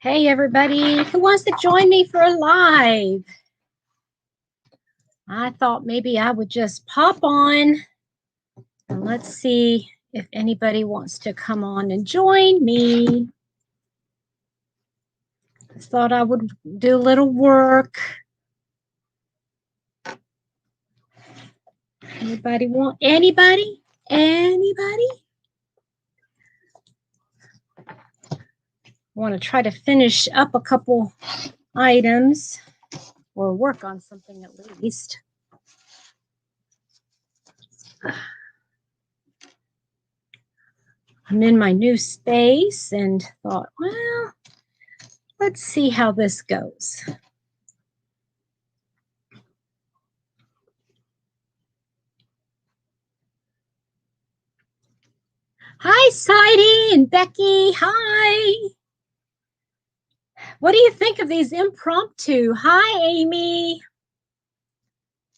Hey, everybody, who wants to join me for a live? I thought maybe I would just pop on and let's see if anybody wants to come on and join me. I thought I would do a little work. Anybody want anybody? Anybody? I want to try to finish up a couple items or work on something at least. I'm in my new space and thought, well, let's see how this goes. Hi, Sadie and Becky. Hi. What do you think of these impromptu? Hi, Amy.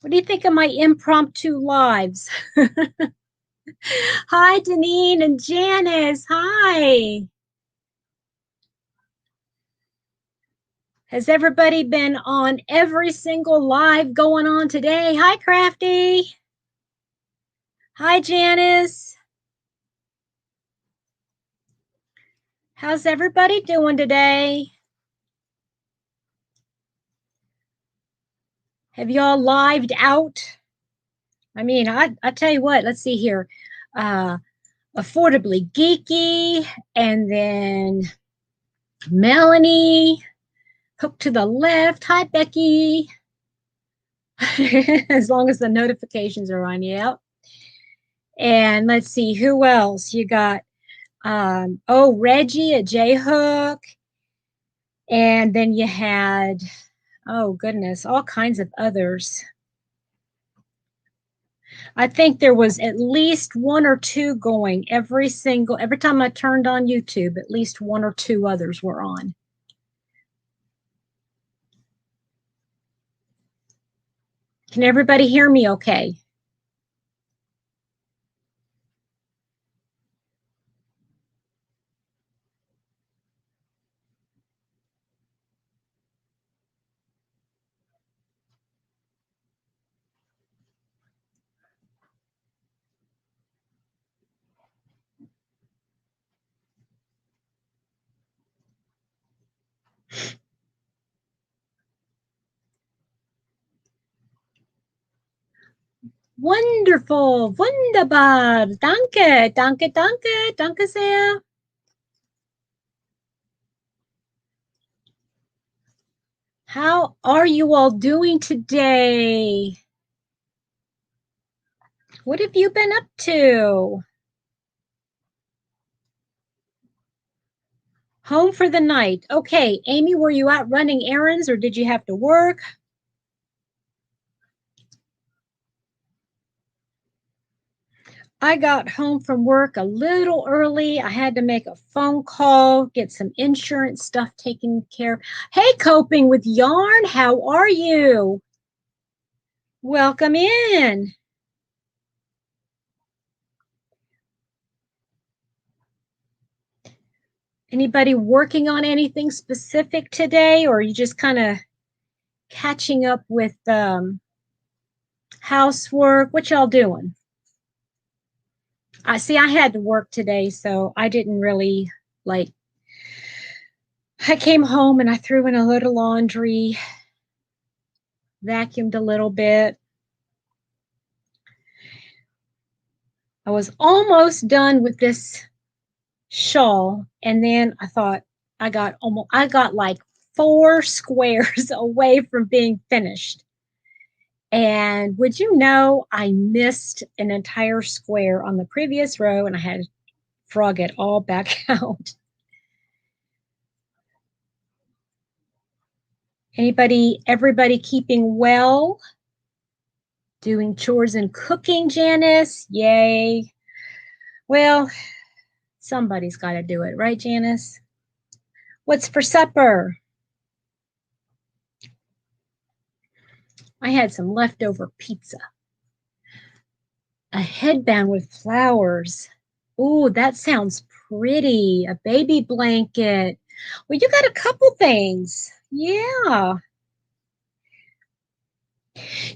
What do you think of my impromptu lives? Hi, Deneen and Janice. Hi. Has everybody been on every single live going on today? Hi, Crafty. Hi, Janice. How's everybody doing today? Have y'all lived out? I mean, I tell you what, let's see here. Affordably Geeky, and then Melanie, hooked to the left. Hi, Becky. As long as the notifications are on, yeah. And let's see, who else? You got, Reggie at J-Hook. And then you had, oh, goodness, all kinds of others. I think there was at least one or two going every time I turned on YouTube, at least one or two others were on. Can everybody hear me okay? Wonderful, wunderbar. Danke, danke, danke, danke sehr. How are you all doing today? What have you been up to? Home for the night. Okay, Amy, were you out running errands or did you have to work? I got home from work a little early. I had to make a phone call, get some insurance stuff taken care of. Hey, Coping with Yarn, how are you? Welcome in. Anybody working on anything specific today, or are you just kind of catching up with housework? What y'all doing? I see I had to work today, so I didn't really like. I came home and I threw in a load of laundry, vacuumed a little bit. I was almost done with this shawl, and then I thought I got like 4 squares away from being finished. And would you know, I missed an entire square on the previous row and I had to frog it all back out. Everybody keeping well? Doing chores and cooking, Janice? Yay. Well, somebody's got to do it, right, Janice? What's for supper? I had some leftover pizza. A headband with flowers. Ooh, that sounds pretty. A baby blanket. Well, you got a couple things. Yeah.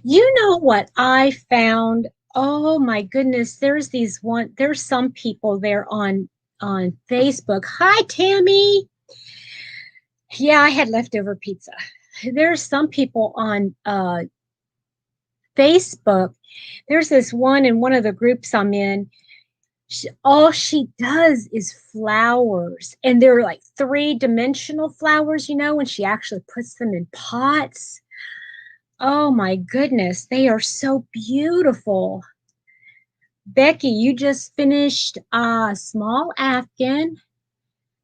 You know what I found? Oh my goodness, there's some people there on Facebook. Hi Tammy. Yeah, I had leftover pizza. There's some people on Facebook. There's this one in one of the groups I'm in. All she does is flowers, and they're like three-dimensional flowers, and she actually puts them in pots. Oh my goodness, they are so beautiful. Becky, you just finished a small Afghan,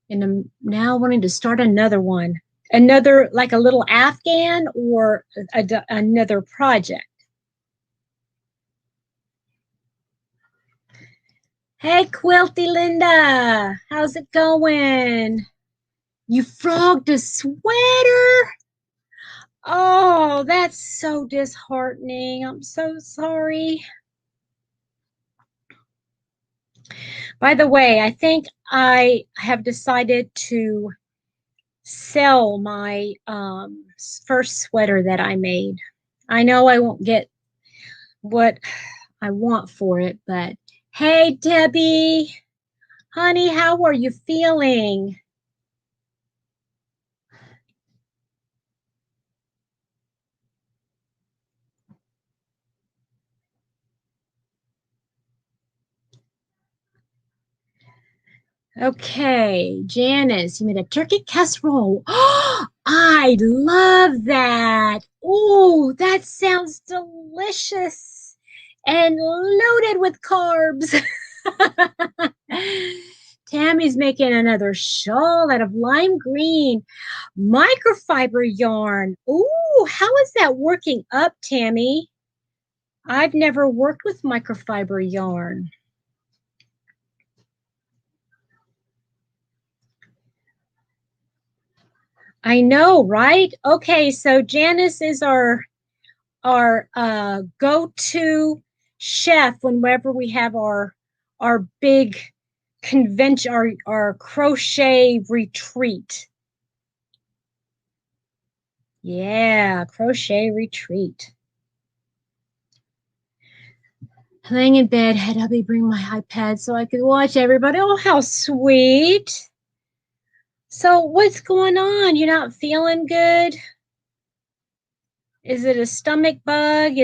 and I'm now wanting to start another one. Another, like a little Afghan or another project. Hey, Quilty Linda, how's it going? You frogged a sweater? Oh, that's so disheartening. I'm so sorry. By the way, I think I have decided to sell my first sweater that I made. I know I won't get what I want for it, but hey, Debbie, honey, how are you feeling? Okay, Janice, you made a turkey casserole. Oh, I love that. Oh, that sounds delicious and loaded with carbs. Tammy's making another shawl out of lime green microfiber yarn. Ooh, how is that working up, Tammy? I've never worked with microfiber yarn. I know, right? Okay, so Janice is our go-to chef whenever we have our big convention, our crochet retreat. Yeah, crochet retreat. Laying in bed, had hubby bring my iPad so I could watch everybody. Oh, how sweet. So what's going on? You're not feeling good? Is it a stomach bug?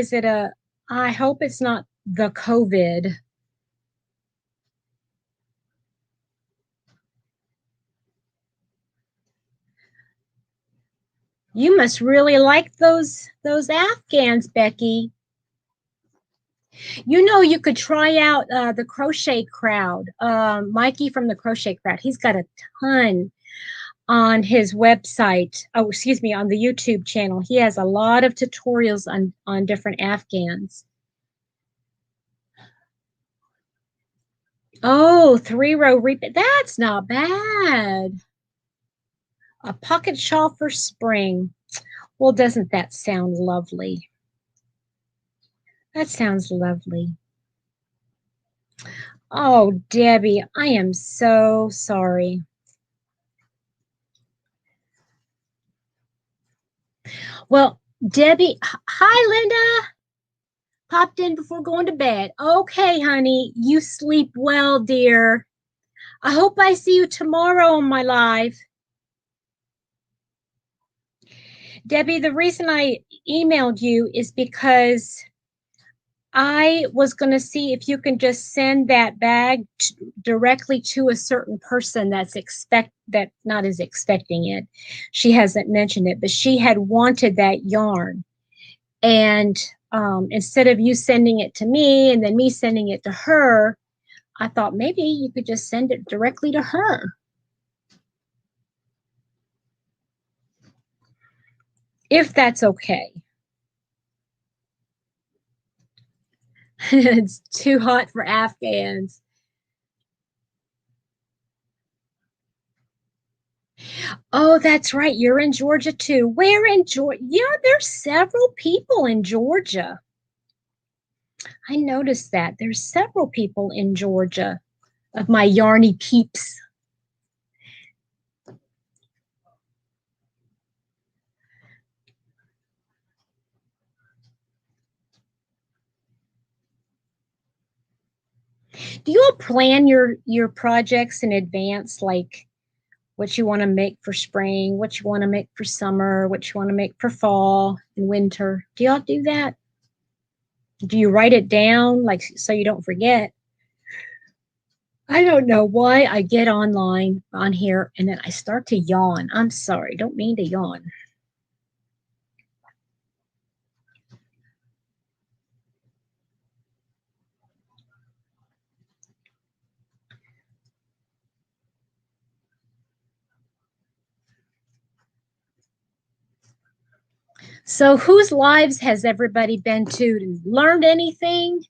I hope it's not the COVID. You must really like those Afghans, Becky. You could try out the Crochet Crowd. Mikey from the Crochet Crowd. He's got a ton on his website. Oh, excuse me, on the YouTube channel. He has a lot of tutorials on different Afghans. Oh, three-row repeat. That's not bad. A pocket shawl for spring. Well, doesn't that sound lovely? That sounds lovely. Oh, Debbie, I am so sorry. Well, Debbie, hi, Linda. Popped in before going to bed. Okay, honey, you sleep well, dear. I hope I see you tomorrow on my live. Debbie, the reason I emailed you is because I was going to see if you can just send that bag directly to a certain person that not is expecting it. She hasn't mentioned it, but she had wanted that yarn. And instead of you sending it to me and then me sending it to her, I thought maybe you could just send it directly to her. If that's okay. It's too hot for Afghans. Oh, that's right. You're in Georgia too. Where in Georgia? Yeah, there's several people in Georgia. I noticed that. There's several people in Georgia of my yarny peeps. Do you all plan your projects in advance, like what you want to make for spring, what you want to make for summer, what you want to make for fall and winter? Do y'all do that? Do you write it down like so you don't forget? I don't know why I get online on here and then I start to yawn. I'm sorry, don't mean to yawn. So, whose lives has everybody been to? Learned anything?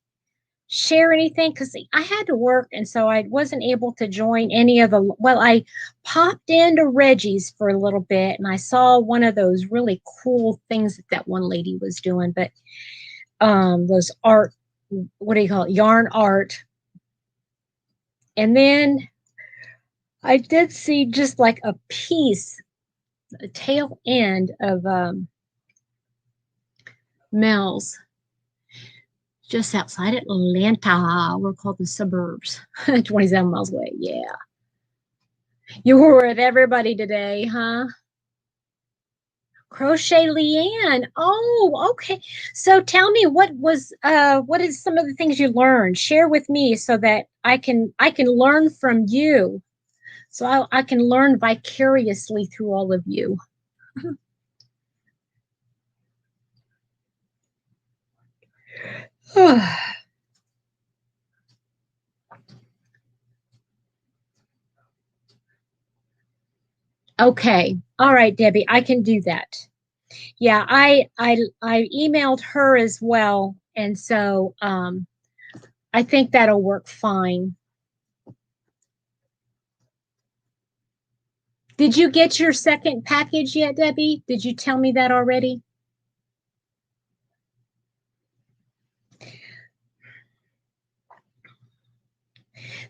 Share anything? Because I had to work, and so I wasn't able to join any of the. Well, I popped into Reggie's for a little bit, and I saw one of those really cool things that that one lady was doing. But those art, what do you call it? Yarn art. And then I did see just like a piece, a tail end of Mel's just outside Atlanta. We're called the suburbs, 27 miles away. Yeah. You were with everybody today, huh? Crochet Leanne. Oh, okay. So tell me what is some of the things you learned? Share with me so that I can learn from you. So I can learn vicariously through all of you. Okay. All right, Debbie, I can do that. Yeah, I emailed her as well, and so I think that'll work fine. Did you get your second package yet, Debbie? Did you tell me that already?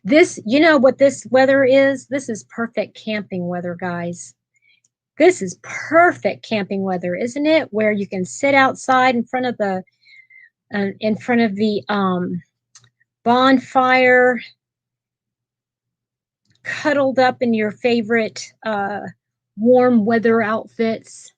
This, you know what this weather is? This is perfect camping weather, guys. This is perfect camping weather, isn't it? Where you can sit outside in front of the bonfire, cuddled up in your favorite warm weather outfits.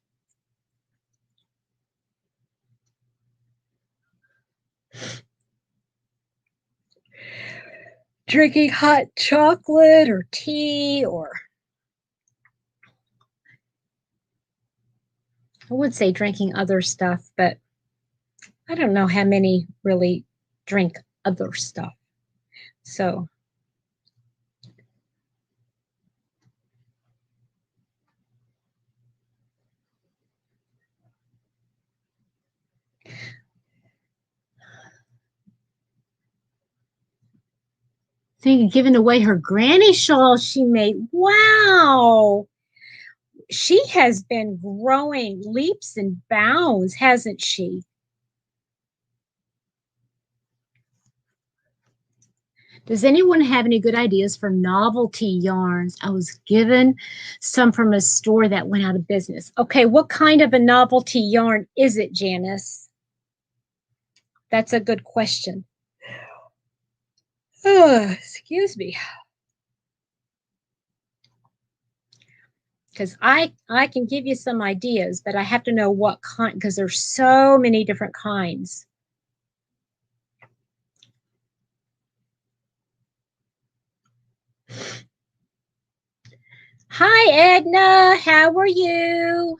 Drinking hot chocolate or tea, or I would say drinking other stuff, but I don't know how many really drink other stuff. So, thinking giving away her granny shawl she made. Wow. She has been growing leaps and bounds, hasn't she? Does anyone have any good ideas for novelty yarns? I was given some from a store that went out of business. Okay, what kind of a novelty yarn is it, Janice? That's a good question. Oh, excuse me. Because I can give you some ideas, but I have to know what kind because there's so many different kinds. Hi, Edna. How are you?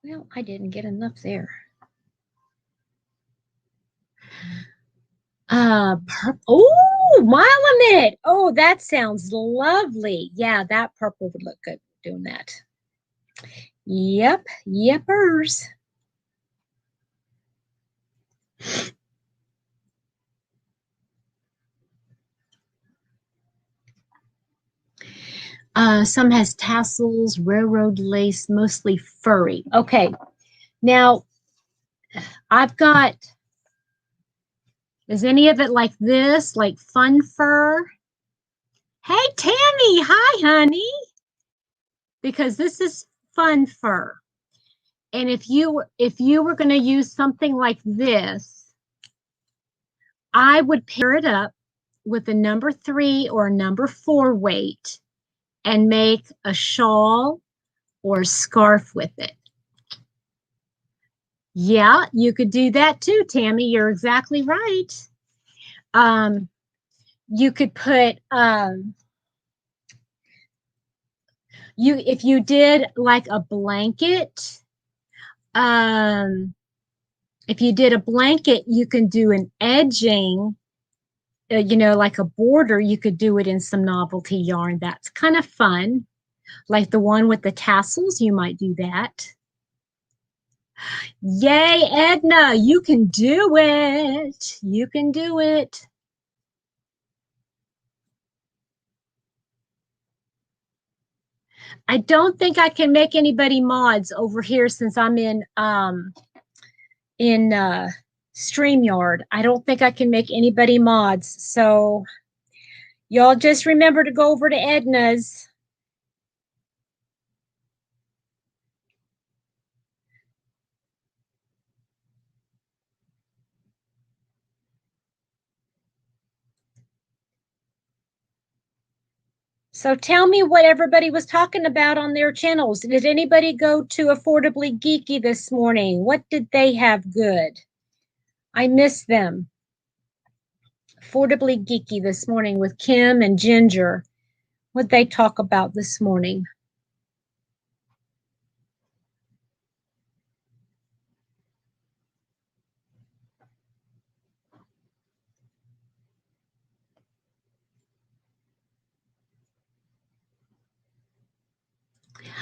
Well, I didn't get enough there. Purple. Oh, Milamit. Oh, that sounds lovely. Yeah, that purple would look good doing that. Yep, yepers. Some has tassels, railroad lace, mostly furry. Okay, now I've got, is any of it like this, like fun fur? Hey, Tammy. Hi, honey. Because this is fun fur. And if you were going to use something like this, I would pair it up with a number 3 or a number 4 weight and make a shawl or a scarf with it. Yeah, you could do that too, Tammy. You're exactly right. You could put if you did like a blanket, if you did a blanket, you can do an edging, like a border. You could do it in some novelty yarn. That's kind of fun. Like the one with the tassels, you might do that. Yay, Edna, you can do it. You can do it. I don't think I can make anybody mods over here since I'm in StreamYard. I don't think I can make anybody mods. So y'all just remember to go over to Edna's. So tell me what everybody was talking about on their channels. Did anybody go to Affordably Geeky this morning? What did they have good? I missed them. Affordably Geeky this morning with Kim and Ginger. What'd they talk about this morning?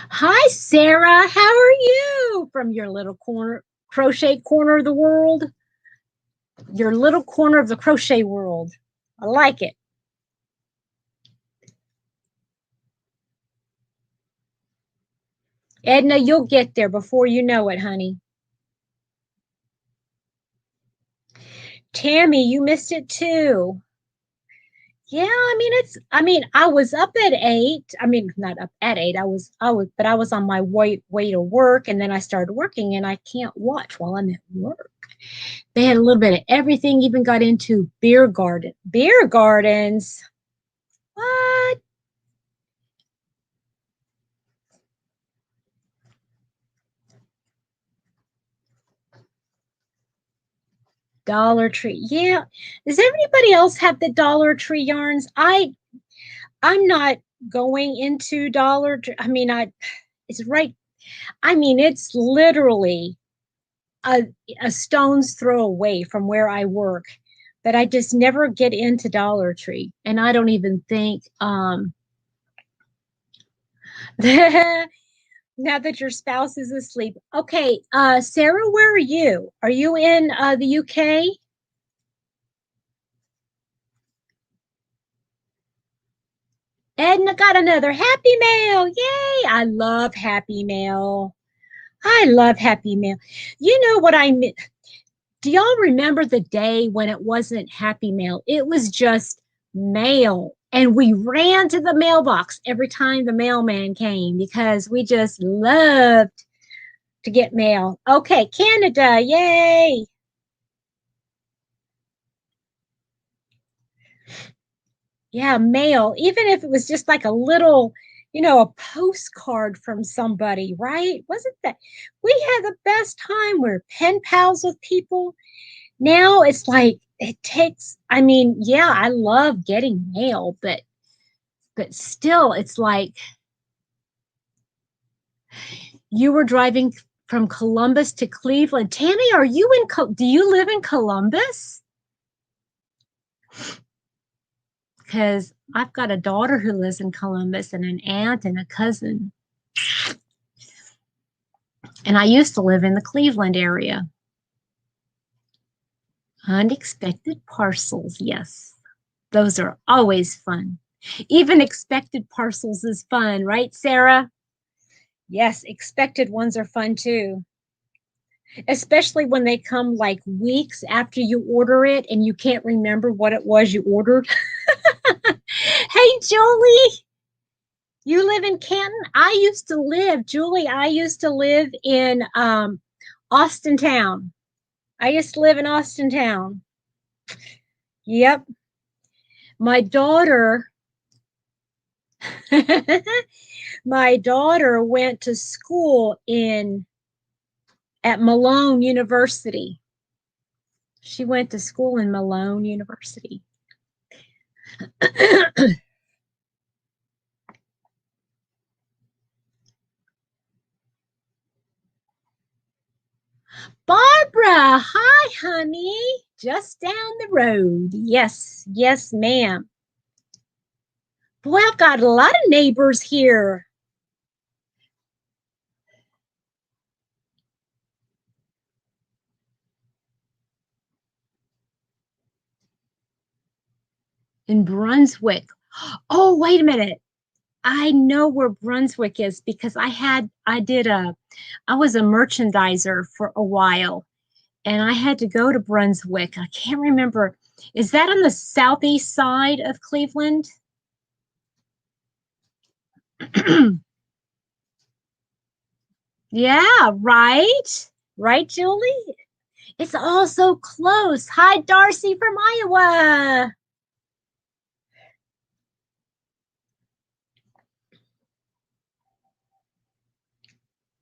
Hi, Sarah. How are you from your little crochet corner of the world? Your little corner of the crochet world. I like it. Edna, you'll get there before you know it, honey. Tammy, you missed it too. Yeah, I mean, I was up at 8. I mean, not up at 8. But I was on my way to work, and then I started working, and I can't watch while I'm at work. They had a little bit of everything, even got into beer gardens. What? Dollar Tree. Yeah. Does everybody else have the Dollar Tree yarns? I'm not going into Dollar Tree. I mean, it's right. I mean, it's literally a, a stone's throw away from where I work, but I just never get into Dollar Tree. And I don't even think now that your spouse is asleep. Okay, Sarah, where are you? Are you in the UK? Edna got another Happy Mail. Yay! I love Happy Mail. I love Happy Mail. You know what I mean? Do y'all remember the day when it wasn't Happy Mail? It was just mail. And we ran to the mailbox every time the mailman came because we just loved to get mail. Okay, Canada, yay. Yeah, mail, even if it was just like a little, a postcard from somebody, right? Wasn't that we had the best time? We're pen pals with people. Now it's like it takes, I mean, yeah, I love getting mail, but still it's like you were driving from Columbus to Cleveland. Tammy, are you do you live in Columbus? Because I've got a daughter who lives in Columbus and an aunt and a cousin. And I used to live in the Cleveland area. Unexpected parcels, yes. Those are always fun. Even expected parcels is fun, right, Sarah? Yes, expected ones are fun too. Especially when they come like weeks after you order it and you can't remember what it was you ordered. Hey, Jolie. You live in Canton? I used to live, Julie, I used to live in Austin Town. I used to live in Austin Town. Yep. My daughter, my daughter went to school in at Malone University. She went to school in Malone University. Barbara, hi, honey. Just down the road. Yes, yes, ma'am. Boy, I've got a lot of neighbors here. In Brunswick. Oh, wait a minute. I know where Brunswick is because I was a merchandiser for a while and I had to go to Brunswick. I can't remember. Is that on the southeast side of Cleveland? Yeah, right. Right, Julie? It's all so close. Hi, Darcy from Iowa.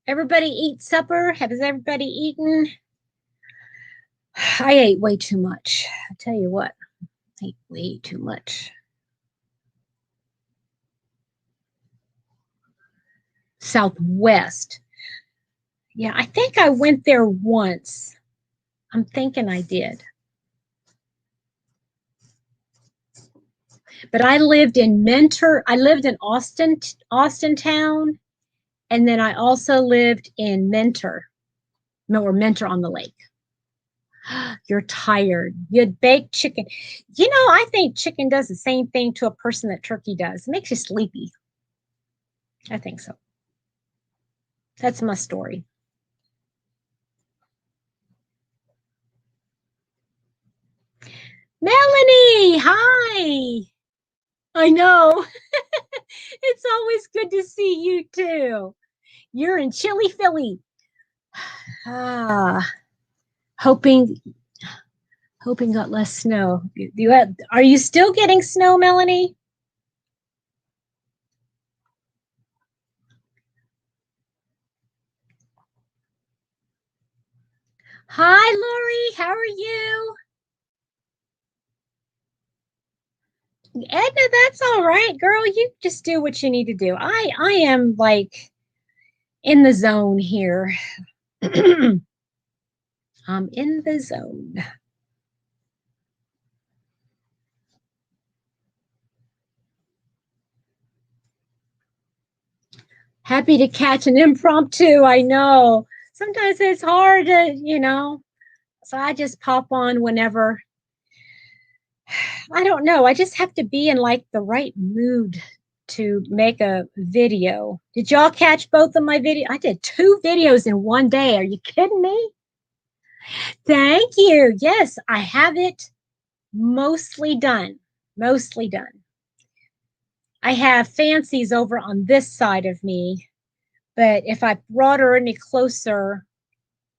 Everybody eat supper? Has everybody eaten? I ate way too much. I tell you what, I ate way too much. Southwest. Yeah, I think I went there once. I'm thinking I did. But I lived in Mentor. I lived in Austin town, and then I also lived in Mentor, or Mentor on the Lake. You're tired. You had baked chicken. You know, I think chicken does the same thing to a person that turkey does. It makes you sleepy. I think so. That's my story. Melanie, hi. I know. It's always good to see you too. You're in chilly Philly. Ah, hoping got less snow. Are you still getting snow, Melanie? Hi, Lori. How are you? Edna, that's all right, girl. You just do what you need to do. I am like in the zone here. I'm in the zone. Happy to catch an impromptu. I know. Sometimes it's hard to. So I just pop on whenever. I don't know. I just have to be in like the right mood to make a video. Did y'all catch both of my video? I did two videos in one day. Are you kidding me? Thank you. Yes, I have it mostly done. Mostly done. I have fancies over on this side of me, but if I brought her any closer,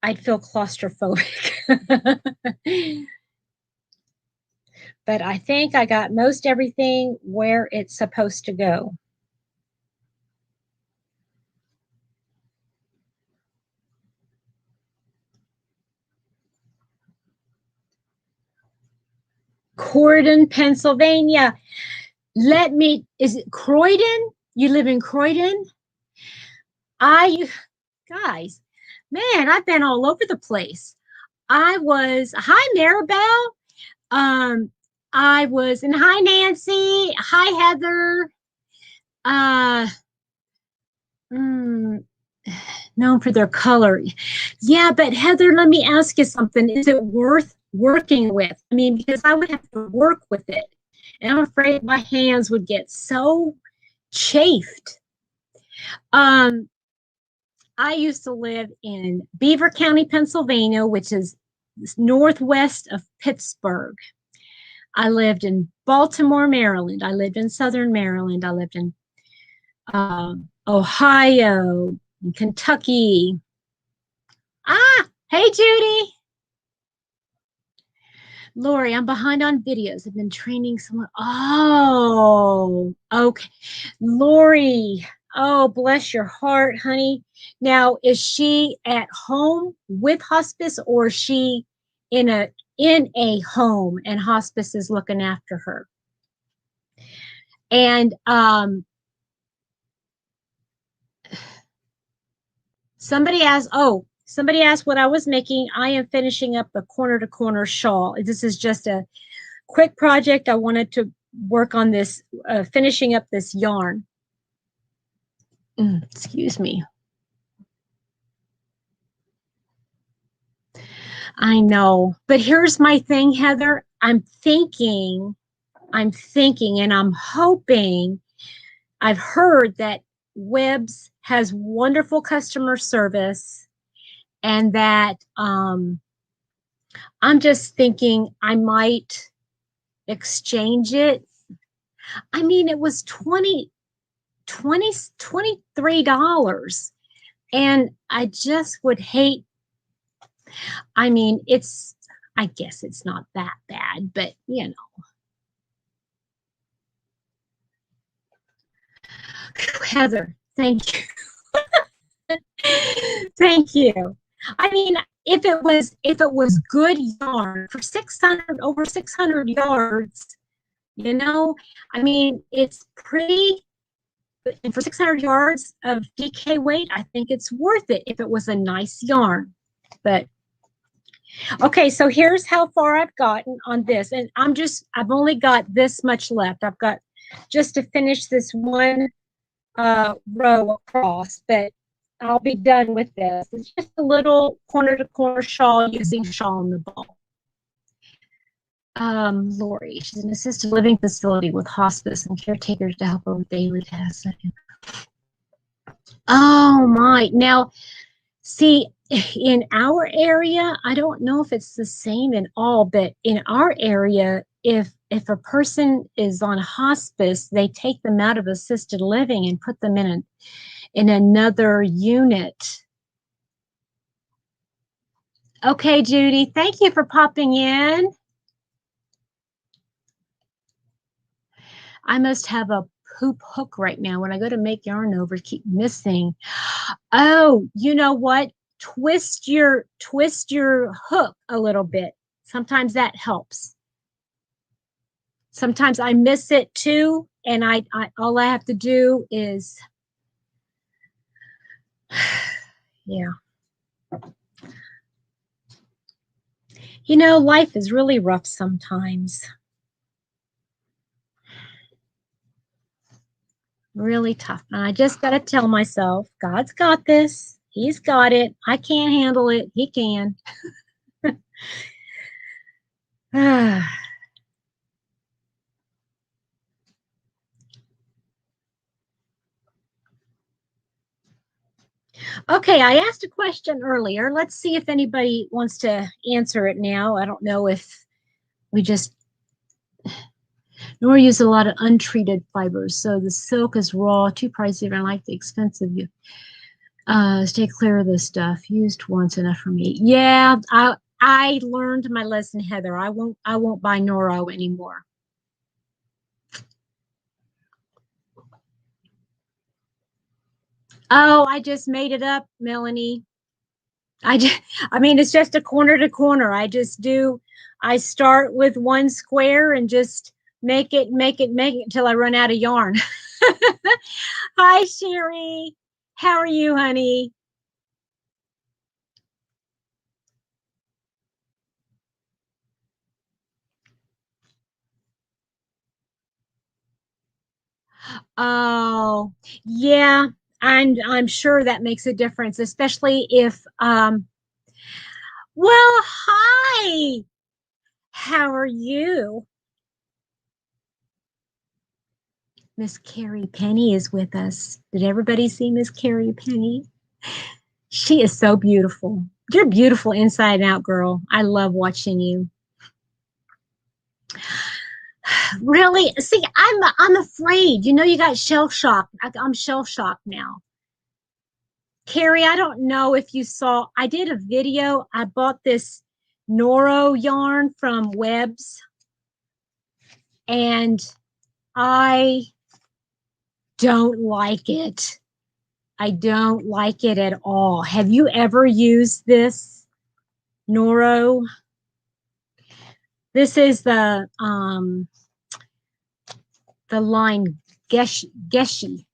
I'd feel claustrophobic. But I think I got most everything where it's supposed to go. Croydon, Pennsylvania. Is it Croydon? You live in Croydon? I, guys, man, I've been all over the place. Hi, Maribel. Um, I was in, hi, Nancy. Hi, Heather. Uh, mm, Known for their color. Yeah, but Heather, let me ask you something. Is it worth working with? I mean, because I would have to work with it. And I'm afraid my hands would get so chafed. Um, I used to live in Beaver County, Pennsylvania, which is northwest of Pittsburgh. I lived in Baltimore, Maryland. I lived in Southern Maryland. I lived in Ohio, Kentucky. Ah, hey, Judy. Lori, I'm behind on videos. I've been training someone. Oh, okay. Lori, oh, bless your heart, honey. Now, is she at home with hospice or is she in a home and hospice is looking after her? And somebody asked what I was making. I am finishing up the corner to corner shawl. This is just a quick project. I wanted to work on this, finishing up this yarn. Excuse me. I know, but here's my thing, Heather. And I'm hoping, I've heard that Webb's has wonderful customer service and that I'm just thinking I might exchange it. I mean, it was $23. And I just would hate, I mean, I guess it's not that bad, but you know. Heather, thank you. Thank you. I mean, if it was good yarn for 600 over 600 yards, you know, I mean, it's pretty, and for 600 yards of DK weight, I think it's worth it if it was a nice yarn. But okay, so here's how far I've gotten on this. And I've only got this much left. I've got just to finish this one row across, but I'll be done with this. It's just a little corner to corner shawl using shawl in the ball. Lori, she's an assisted living facility with hospice and caretakers to help her with daily tasks. Oh my. Now, see, in our area, I don't know if it's the same in all, but in our area, if a person is on hospice, they take them out of assisted living and put them in another unit. Okay, Judy, thank you for popping in. I must have a poop hook right now. When I go to make yarn over, keep missing. Oh, you know what? Twist your hook a little bit. Sometimes that helps. Sometimes I miss it too, and I all I have to do is yeah. You know, life is really rough sometimes. Really tough. And I just got to tell myself, God's got this. He's got it. I can't handle it. He can. Okay, I asked a question earlier. Let's see if anybody wants to answer it now. I don't know if we just nor use a lot of untreated fibers. So the silk is raw, too pricey, and I like the expensive. Stay clear of this stuff. Used once, enough for me. Yeah, I learned my lesson, Heather. I won't buy Noro anymore. Oh, I just made it up, Melanie. I mean, it's just a corner to corner. I start with one square and just make it until I run out of yarn. Hi, Sherry. How are you, honey? Oh, yeah. I'm sure that makes a difference, especially if well, hi. How are you? Miss Carrie Penny is with us. Did everybody see Miss Carrie Penny? She is so beautiful. You're beautiful inside and out, girl. I love watching you. Really? See, I'm afraid. You know, you got shell shock. I'm shell shocked now. Carrie, I don't know if you saw, I did a video. I bought this Noro yarn from Webs, and I don't like it. I don't like it at all. Have you ever used this Noro? This is the line Geshi.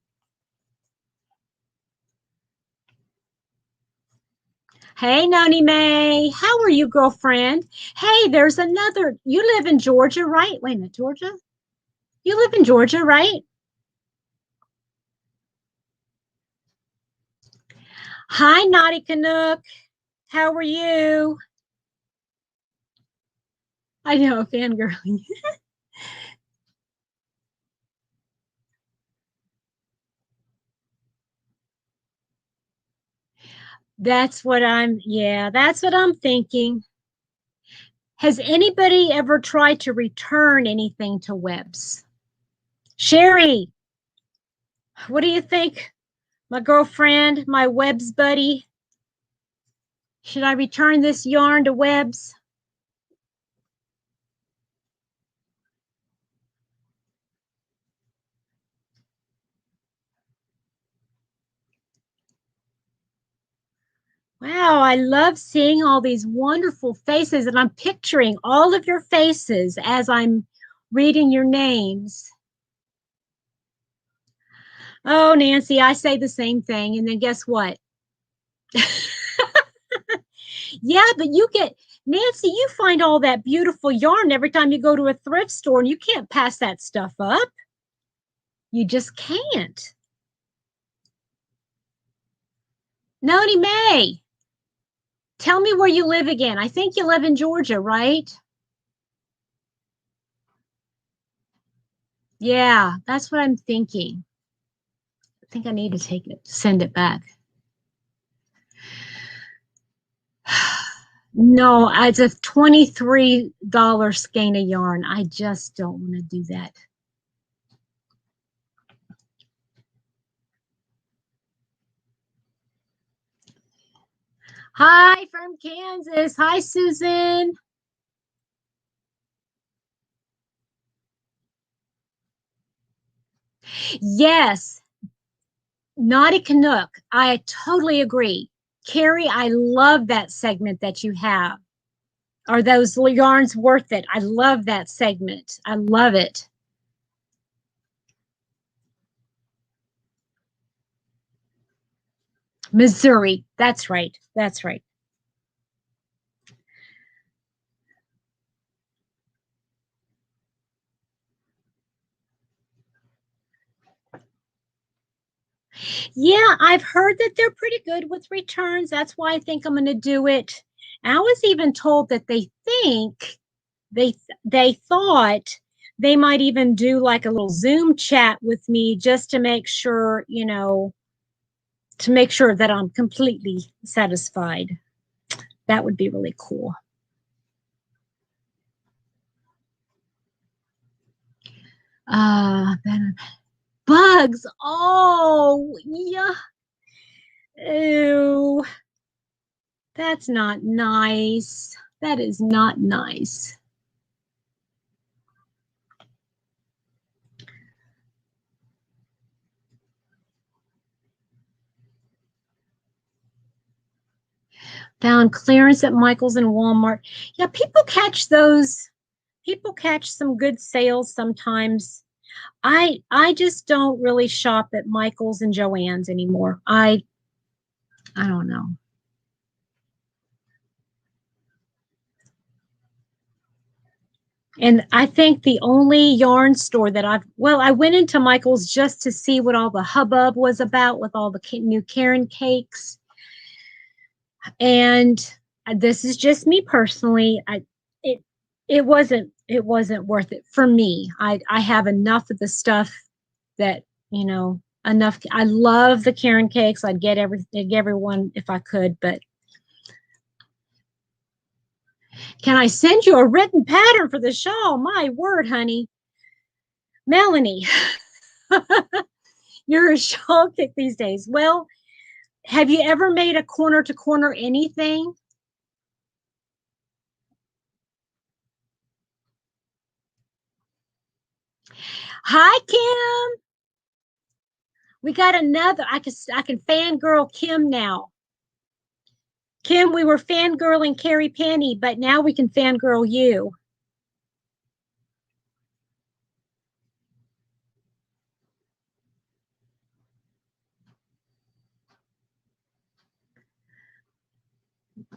Hey, Noni May. How are you, girlfriend? Hey, there's another. You live in Georgia, right? Wait a minute, Georgia? You live in Georgia, right? Hi, Naughty Canuck. How are you? I know, fangirling. That's what I'm thinking. Has anybody ever tried to return anything to Webs? Sherry, what do you think? My girlfriend, my Webs buddy. Should I return this yarn to Webs? Wow, I love seeing all these wonderful faces, and I'm picturing all of your faces as I'm reading your names. Oh, Nancy, I say the same thing, and then guess what? Yeah, but you get, Nancy, you find all that beautiful yarn every time you go to a thrift store, and you can't pass that stuff up. You just can't. Noni May, tell me where you live again. I think you live in Georgia, right? Yeah, that's what I'm thinking. I think I need to take it, send it back. No, it's a $23 skein of yarn. I just don't want to do that. Hi from Kansas. Hi, Susan. Yes, Naughty Canuck. I totally agree. Carrie, I love that segment that you have. Are those yarns worth it? I love that segment. I love it. Missouri. That's right. That's right. Yeah, I've heard that they're pretty good with returns. That's why I think I'm going to do it. I was even told that they think they thought they might even do like a little Zoom chat with me just to make sure, to make sure that I'm completely satisfied. That would be really cool. Then bugs. Oh, yeah. Ew. That's not nice. That is not nice. Found clearance at Michael's and Walmart. Yeah, people catch those. People catch some good sales sometimes. I just don't really shop at Michael's and Joann's anymore. I don't know. And I think the only yarn store that I went into Michael's just to see what all the hubbub was about with all the new Karen cakes. And this is just me personally. It it wasn't worth it for me. I have enough of the stuff that, enough. I love the Karen cakes. I'd get everyone if I could, but can I send you a written pattern for the shawl? My word, honey. Melanie, you're a shawl kick these days. Well, have you ever made a corner to corner anything? Hi, Kim. We got another. I can fangirl Kim now. Kim, we were fangirling Carrie Penny, but now we can fangirl you.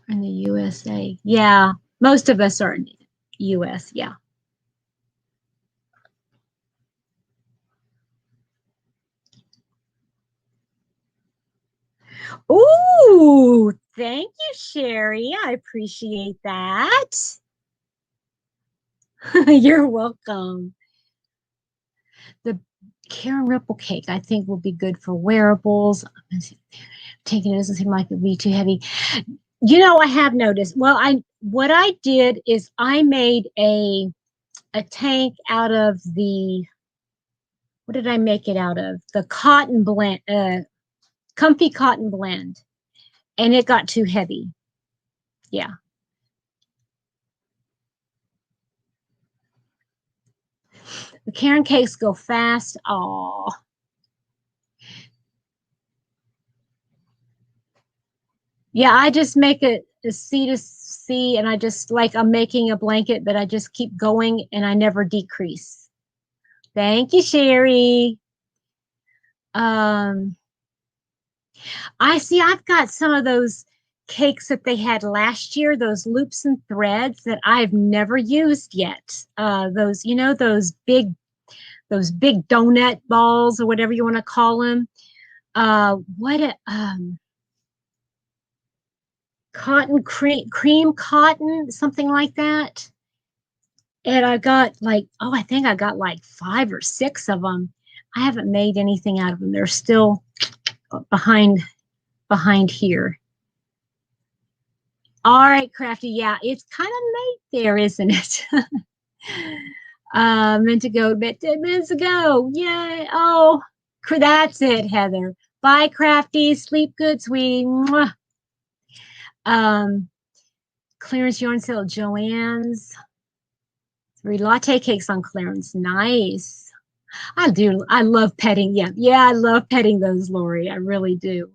In the USA. Yeah, most of us are in the US. Yeah. Ooh, thank you, Sherry. I appreciate that. You're welcome. The Karen Ripple cake, I think, will be good for wearables. Taking it doesn't seem like it'd be too heavy. I have noticed. Well, I what I did is I made a tank out of the what did I make it out of? The cotton blend, comfy cotton blend, and it got too heavy. Yeah. The Karen cakes go fast. Oh, yeah. I just make it a C to C, and I just like I'm making a blanket, but I just keep going and I never decrease. Thank you, Sherry. Um, I see. I've got some of those cakes that they had last year, those loops and threads that I've never used yet. Those, those big donut balls or whatever you want to call them. What a cotton cream cotton, something like that. And I got like, oh, I think I got like 5 or 6 of them. I haven't made anything out of them. They're still behind here. All right, Crafty. Yeah, it's kind of late there, isn't it? Meant to go to bed 10 minutes ago. Yay. Oh, that's it, Heather. Bye, Crafty. Sleep good, sweetie. Mwah. Um, clearance yarn sale at Joann's. 3 latte cakes on clearance. Nice. I do. I love petting. Yeah. Yeah. I love petting those, Lori. I really do.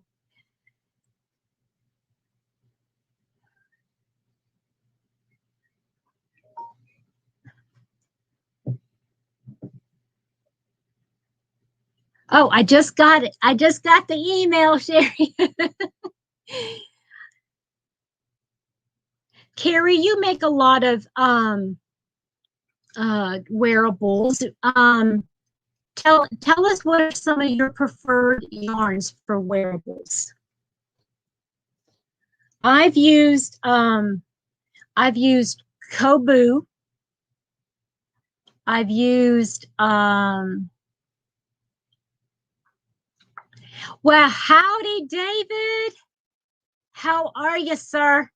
Oh, I just got it. I just got the email, Sherry. Carrie, you make a lot of wearables. Tell us what are some of your preferred yarns for wearables. I've used I've used Kobu. I've used well, howdy, David. How are you, sir?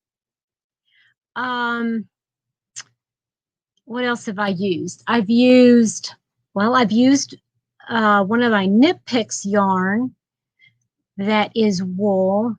Um, what else have I used? I've used one of my Knit Picks yarn that is wool.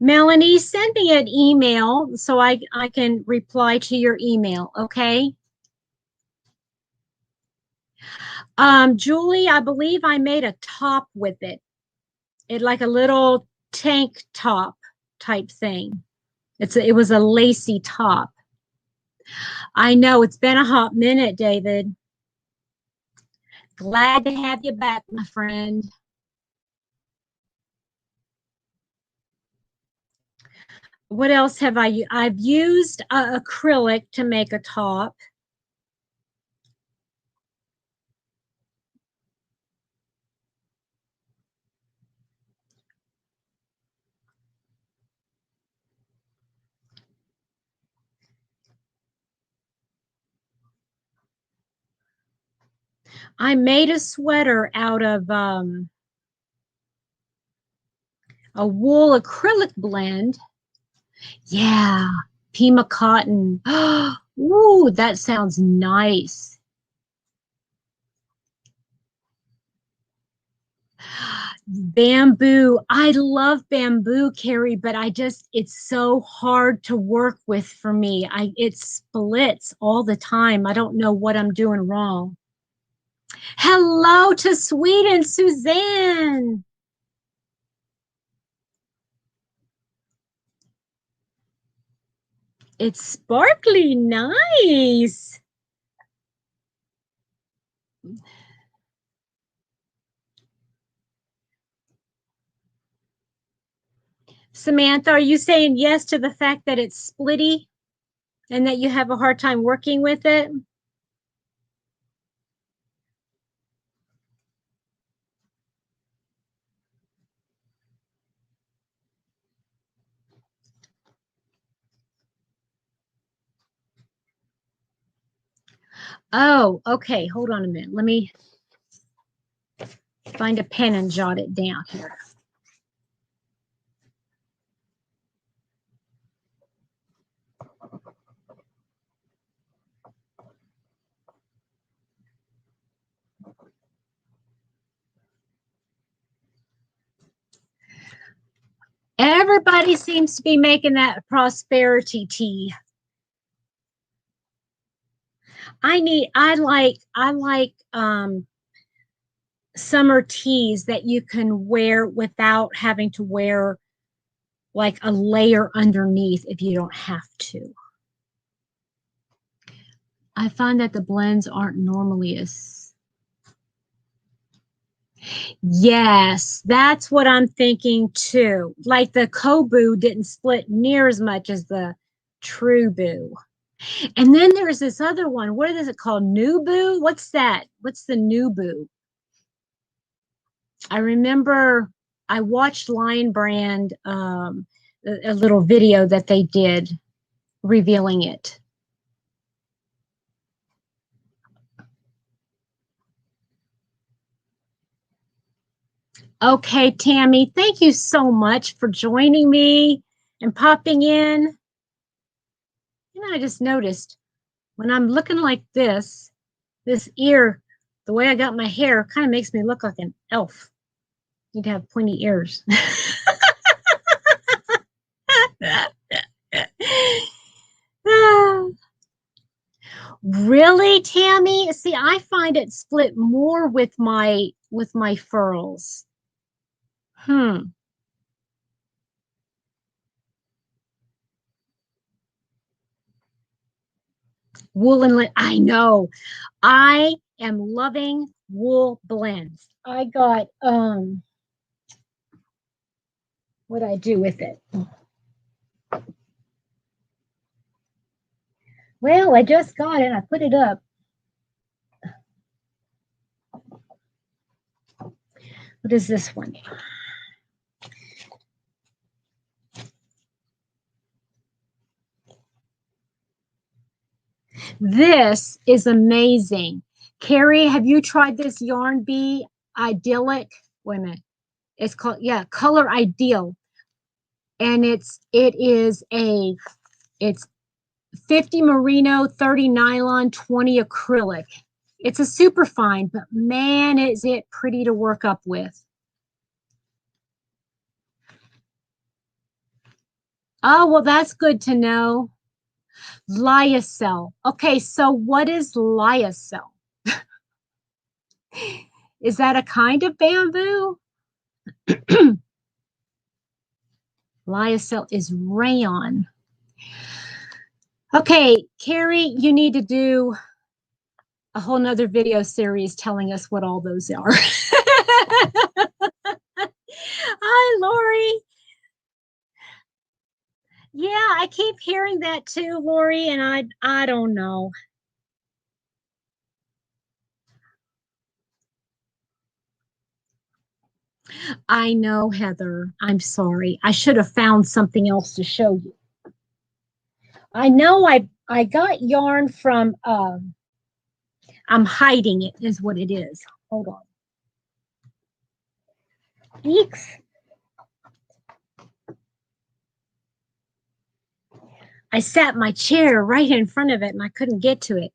Melanie, send me an email so I can reply to your email, okay? Julie, I believe I made a top with it. It like a little tank top type thing. It was a lacy top. I know it's been a hot minute, David. Glad to have you back, my friend. What else have I've used acrylic to make a top. I made a sweater out of A wool acrylic blend. Yeah, Pima cotton. Ooh, that sounds nice. Bamboo. I love bamboo, Carrie, but it's so hard to work with for me. It splits all the time. I don't know what I'm doing wrong. Hello to Sweden, Suzanne. It's sparkly, nice. Samantha, are you saying yes to the fact that it's splitty and that you have a hard time working with it? Oh, okay. Hold on a minute. Let me find a pen and jot it down here. Everybody seems to be making that prosperity tea. I like summer teas that you can wear without having to wear like a layer underneath if you don't have to. I find that the blends aren't normally as. Yes, that's what I'm thinking too. Like the Kobu didn't split near as much as the True Boo. And then there's this other one. What is it called? Nubu? What's that? What's the Nubu? I remember I watched Lion Brand a little video that they did revealing it. Okay, Tammy, thank you so much for joining me and popping in. You know, I just noticed when I'm looking like this ear, the way I got my hair kind of makes me look like an elf. Need to have pointy ears. Really, Tammy? See, I find it split more with my furls. Hmm. Wool and linen. I know. I am loving wool blends. I got what I do with it. Well, I just got it. I put it up. What is this one? This is amazing. Carrie, have you tried this Yarn Bee Idyllic? Wait a minute. It's called, yeah, Color Ideal. And it's 50 merino, 30 nylon, 20 acrylic. It's a super fine, but man, is it pretty to work up with. Oh, well, that's good to know. Lyocell. Okay, so what is lyocell? Is that a kind of bamboo? Lyocell is rayon. Okay, Carrie, you need to do a whole nother video series telling us what all those are. Hi, Lori. Yeah, I keep hearing that too, Lori, and I don't know. I know, Heather. I'm sorry. I should have found something else to show you. I know I got yarn from I'm hiding it is what it is. Hold on. Eeks. I sat my chair right in front of it and I couldn't get to it.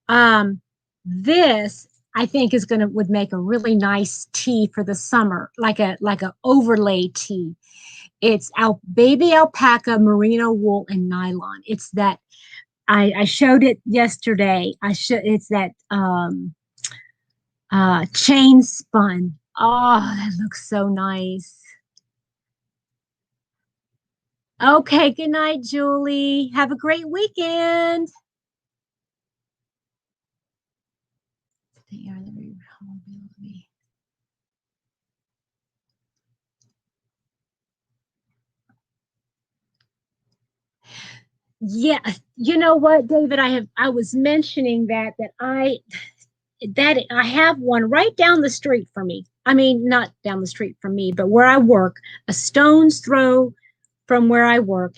Um, this I think is gonna would make a really nice tee for the summer, like a overlay tee. It's baby alpaca, merino wool, and nylon. It's that I showed it yesterday. It's that chain spun. Oh, that looks so nice. Okay, good night, Julie. Have a great weekend. Yeah, you know what, David? I was mentioning that I have one right down the street from me. I mean, not down the street from me, but where I work, a stone's throw from where I work.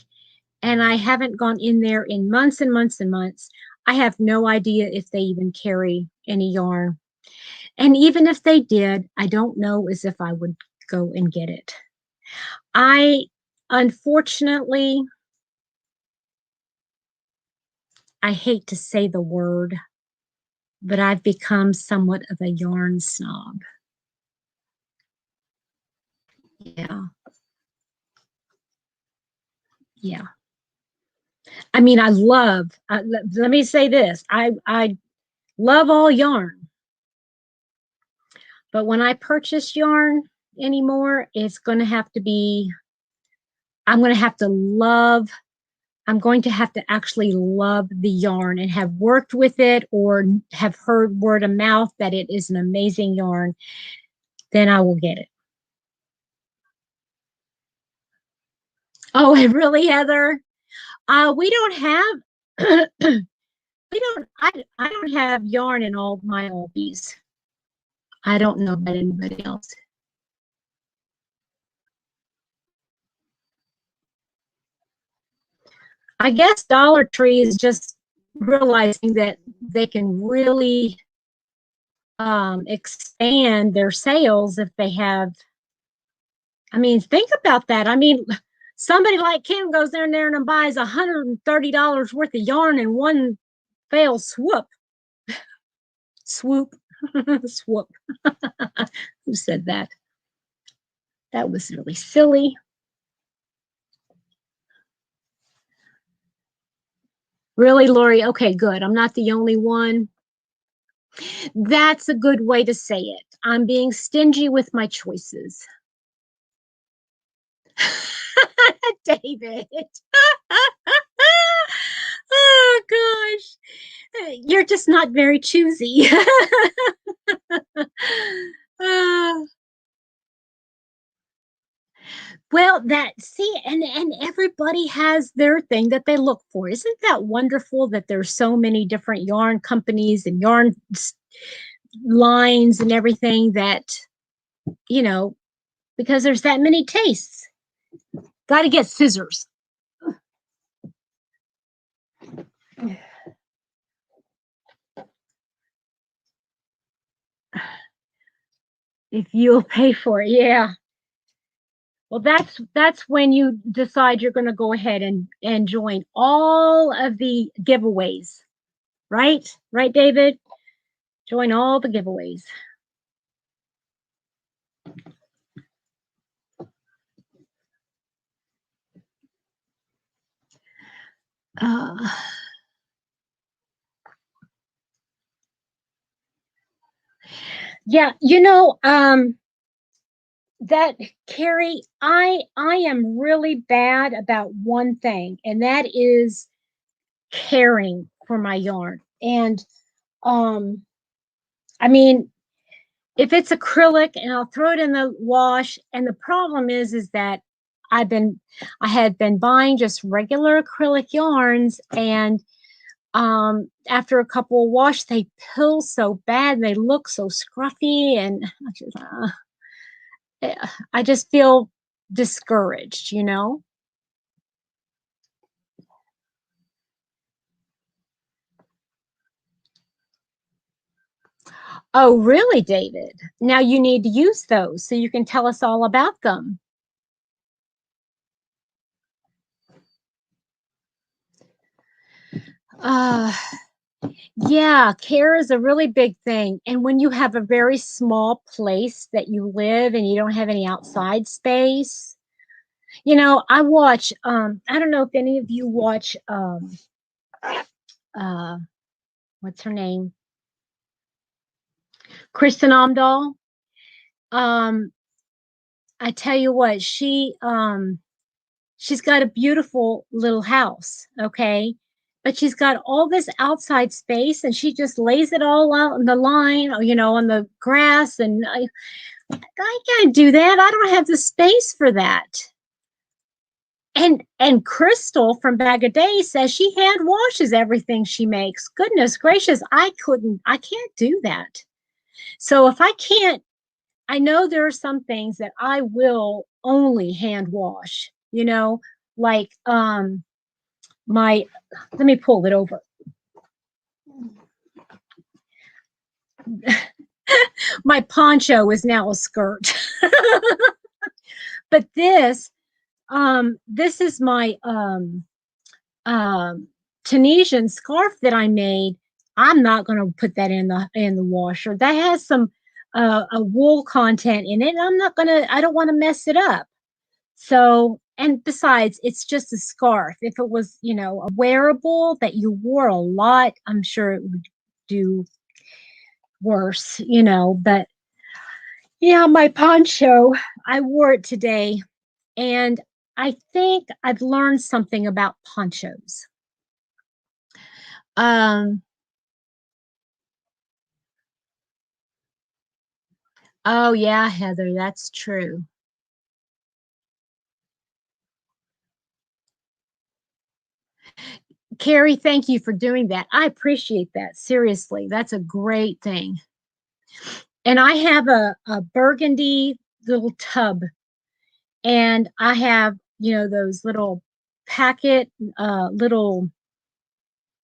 And I haven't gone in there in months and months and months. I have no idea if they even carry any yarn. And even if they did, I don't know as if I would go and get it. I, unfortunately, I hate to say the word, but I've become somewhat of a yarn snob. Yeah. Yeah. I mean, let me say this. I love all yarn, but when I purchase yarn anymore, it's going to have to be, I'm going to have to love, I'm going to have to actually love the yarn and have worked with it or have heard word of mouth that it is an amazing yarn. Then I will get it. Oh, really, Heather? We don't have, I don't have yarn in all my oldies. I don't know about anybody else. I guess Dollar Tree is just realizing that they can really expand their sales if they have. I mean, think about that. I mean, somebody like Kim goes in there and buys $130 worth of yarn in one fell swoop. Swoop. Swoop. Who said that? That was really silly. Really, Lori? Okay, good. I'm not the only one. That's a good way to say it. I'm being stingy with my choices. David. Oh gosh. You're just not very choosy. Uh, well, that see, and everybody has their thing that they look for. Isn't that wonderful that there's so many different yarn companies and yarn lines and everything that, you know, because there's that many tastes. Got to get scissors. If you'll pay for it, yeah. Well, that's when you decide you're going to go ahead and join all of the giveaways, right? Right, David? Join all the giveaways. Uh, yeah, that Carrie, I am really bad about one thing, and that is caring for my yarn. And um, I mean, if it's acrylic and I'll throw it in the wash, and the problem is that I've been I had been buying just regular acrylic yarns, and after a couple of wash they pill so bad and they look so scruffy, and I just feel discouraged, you know. Oh, really, David? Now you need to use those so you can tell us all about them. Uh, yeah, care is a really big thing. And when you have a very small place that you live and you don't have any outside space, I watch, I don't know if any of you watch, uh, what's her name? Kristen Amdahl. Um, I tell you what, she's got a beautiful little house, okay? But she's got all this outside space and she just lays it all out on the line, or, on the grass. And I can't do that. I don't have the space for that. And Crystal from Bag of Days says she hand washes everything she makes. Goodness gracious, I can't do that. So if I can't, I know there are some things that I will only hand wash, like my let me pull it over. My poncho is now a skirt. But this is my Tunisian scarf that I made. I'm not going to put that in the washer. That has some a wool content in it. I don't want to mess it up. So, and besides, it's just a scarf. If it was, a wearable that you wore a lot, I'm sure it would do worse, but yeah, my poncho, I wore it today, and I think I've learned something about ponchos. Um, oh yeah, Heather, that's true. Carrie, thank you for doing that. I appreciate that. Seriously, that's a great thing. And I have a burgundy little tub, and I have, those little packet, little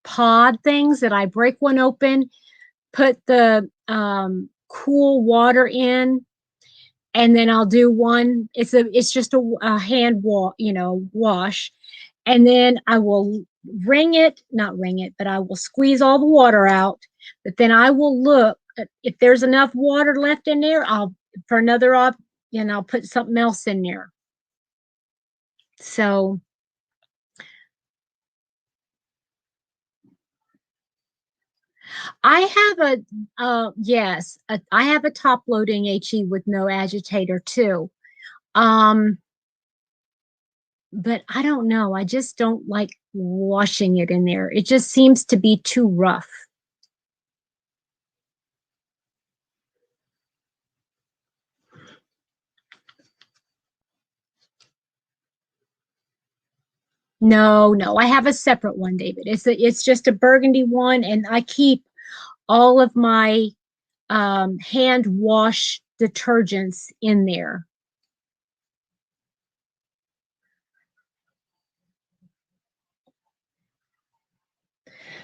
pod things that I break one open, put the cool water in, and then I'll do one. It's just a hand wash, and then I will not wring it, but I will squeeze all the water out. But then I will look if there's enough water left in there. I'll for another op, and I'll put something else in there. So I have yes, I have a top loading HE with no agitator too. Um, but I don't know. I just don't like washing it in there. It just seems to be too rough. No, no, I have a separate one, David. It's just a burgundy one, and I keep all of my hand wash detergents in there.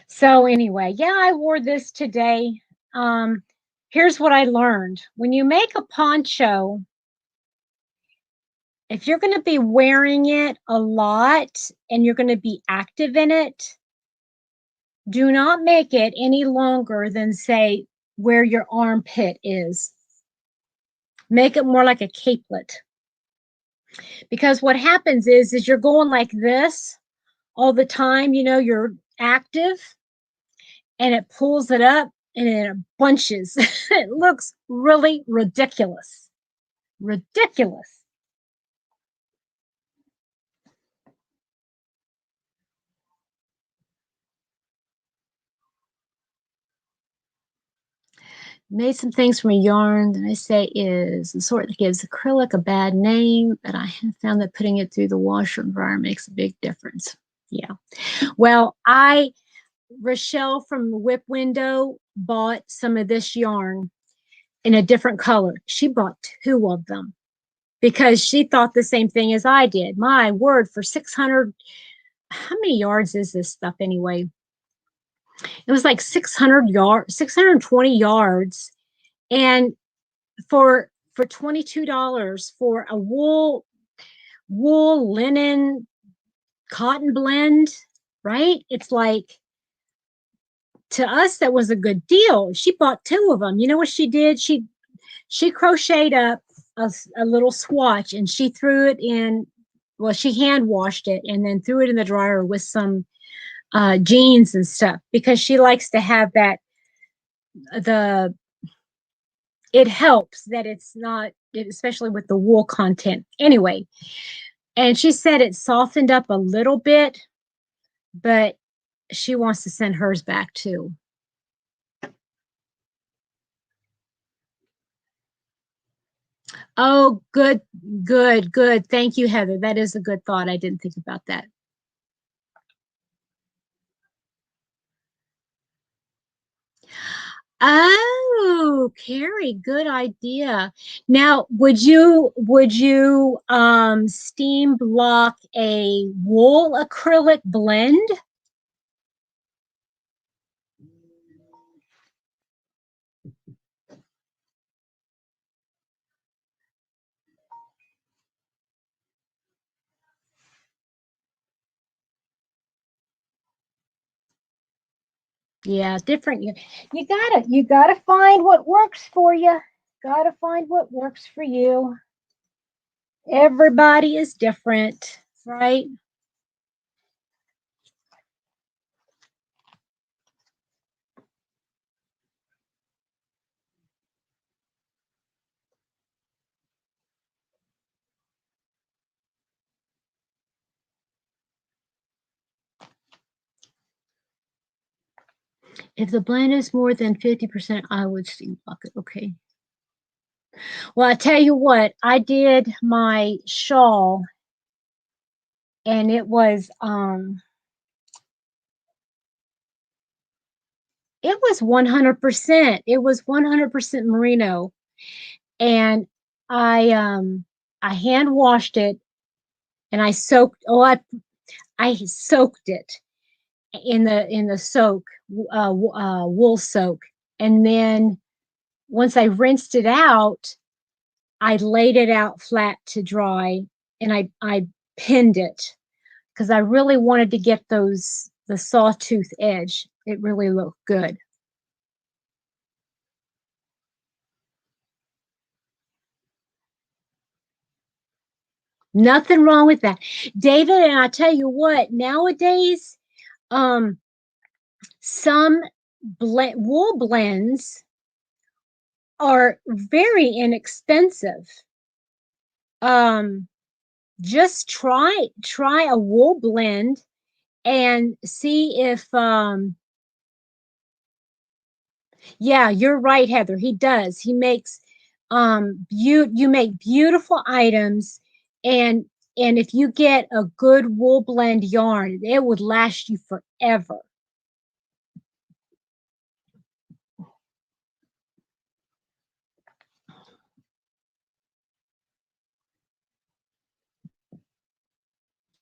So anyway, yeah, I wore this today. Um, Here's what I learned. When you make a poncho, if you're going to be wearing it a lot and you're going to be active in it, do not make it any longer than, say, where your armpit is. Make it more like a capelet. Because what happens is you're going like this all the time, you're active, and it pulls it up and it bunches. It looks really ridiculous. Ridiculous. Made some things from a yarn that I say is the sort that gives acrylic a bad name, but I have found that putting it through the washer and dryer makes a big difference. Yeah. Well, Rochelle from the Whip Window bought some of this yarn in a different color. She bought two of them because she thought the same thing as I did. My word, for 600, how many yards is this stuff anyway? It was like 600 yards, 620 yards. And for $22 for a wool linen cotton blend, right? It's like to us, that was a good deal. She bought two of them. You know what she did? She crocheted up a little swatch, and she threw it in. Well, she hand washed it and then threw it in the dryer with some jeans and stuff, because she likes to have that, the it helps that it's not, especially with the wool content anyway. And she said it softened up a little bit, but she wants to send hers back too. Oh, good, good, good. Thank you, Heather. That is a good thought. I didn't think about that. Oh, Carrie, good idea. Now, would you steam block a wool acrylic blend? Yeah, different. You gotta find what works for you. Gotta find what works for you. Everybody is different, right? If the blend is more than 50%, I would steam block it. Okay. Well, I tell you what, I did my shawl, and it was 100%. It was 100% merino. And I hand washed it, and I soaked it in the wool soak. And then once I rinsed it out, I laid it out flat to dry, and I pinned it, because I really wanted to get the sawtooth edge. It really looked good. Nothing wrong with that, David. And I tell you what, nowadays, um, some wool blends are very inexpensive. Um, just try a wool blend and see if yeah, you're right, Heather. He does. He makes you make beautiful items, and if you get a good wool blend yarn, it would last you forever.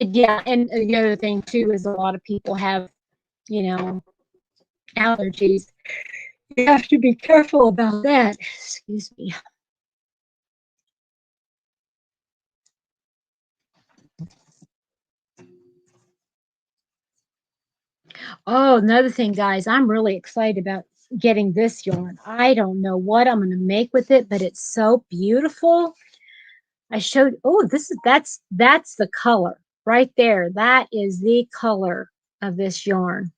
Yeah, and the other thing too is a lot of people have, you know, allergies. You have to be careful about that. Excuse me. Oh, another thing, guys, I'm really excited about getting this yarn. I don't know what I'm going to make with it, but it's so beautiful. I showed, oh, that's the color right there. That is the color of this yarn.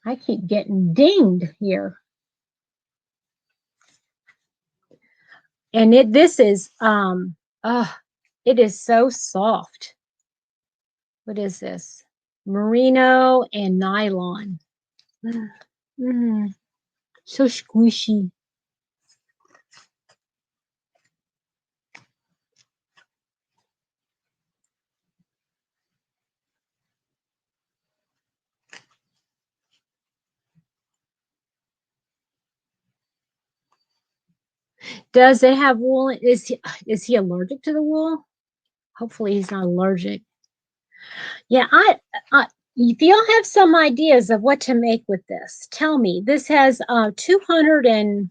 I keep getting dinged here. And this is it is so soft. What is this? Merino and nylon. Mm, so squishy. Does it have wool? Is he allergic to the wool? Hopefully he's not allergic. Yeah, I if y'all have some ideas of what to make with this, tell me. This has 200 and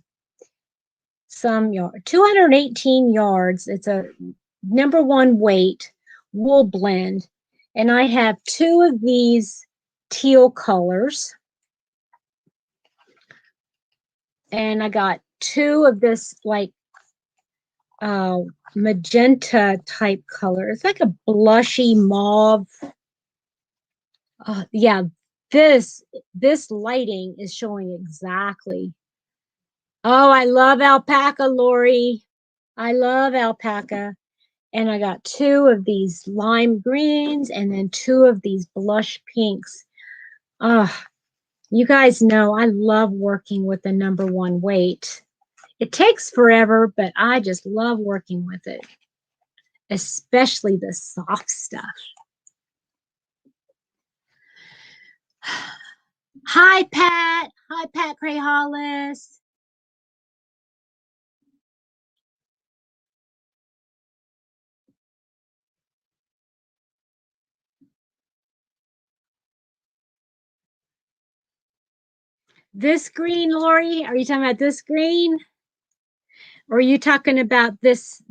some yard, 218 yards. It's a number one weight wool blend, And I have two of these teal colors. And I got two of this like magenta type color. It's like a blushy mauve. Yeah, this lighting is showing exactly. Oh, I love alpaca, Lori. I love alpaca. And I got two of these lime greens and then two of these blush pinks. Oh, you guys know I love working with the number one weight. It takes forever, but I just love working with it, especially the soft stuff. Hi, Pat. Hi, Pat Cray Hollis. This green, Lori, are you talking about this green? Or are you talking about this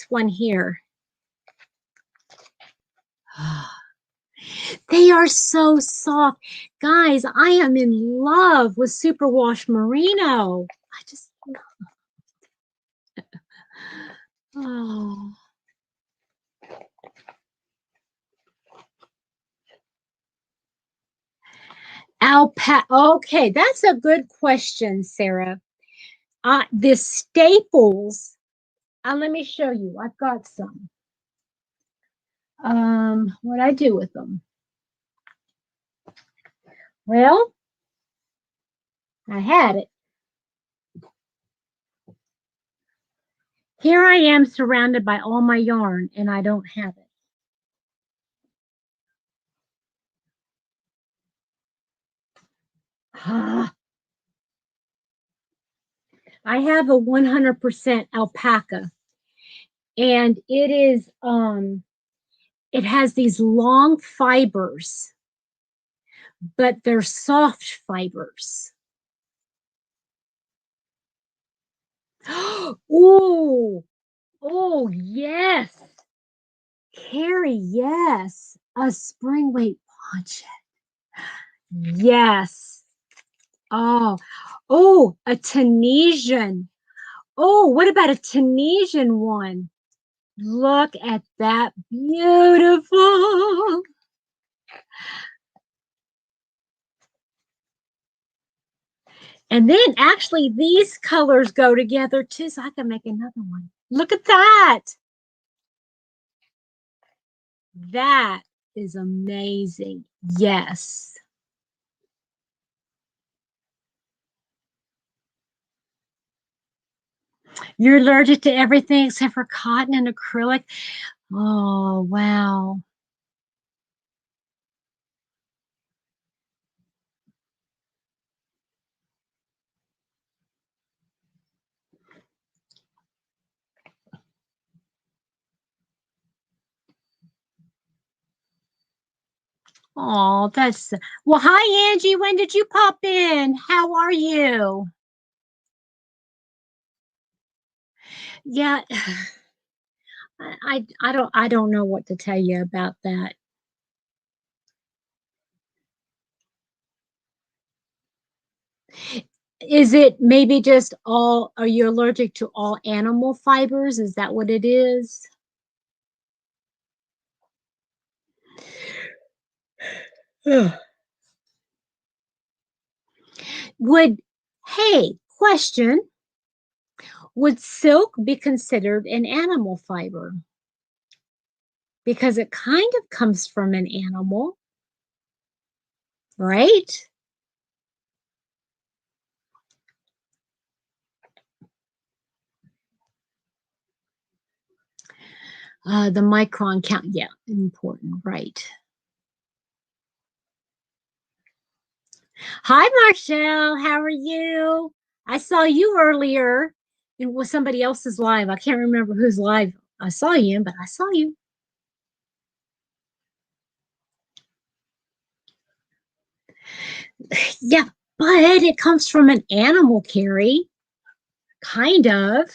one here? They are so soft. Guys, I am in love with Superwash Merino. I just oh. Alpaca. Okay, that's a good question, Sarah. The staples. Let me show you. I've got some. What I do with them? Well, I had it. Here I am surrounded by all my yarn, and I don't have it. I have a 100% alpaca, and it has these long fibers, but they're soft fibers. Oh, oh, yes. Carrie, yes. A spring weight poncho. Yes. Oh, oh, a Tunisian. Oh, what about a Tunisian one? Look at that. Beautiful. And then actually these colors go together too, so I can make another one. Look at that. That is amazing. Yes. You're allergic to everything except for cotton and acrylic. Oh, wow. Oh, that's well. Hi, Angie. When did you pop in? How are you? Yeah, I don't know what to tell you about that. Is it maybe just all, are you allergic to all animal fibers? Is that what it is? Would, hey, question, would silk be considered an animal fiber? Because it kind of comes from an animal, right? The micron count, yeah, important, right. Hi, Marshall. How are you? I saw you earlier. It was somebody else's live. I can't remember whose live I saw you in, but I saw you. Yeah, but it comes from an animal, Carrie. Kind of.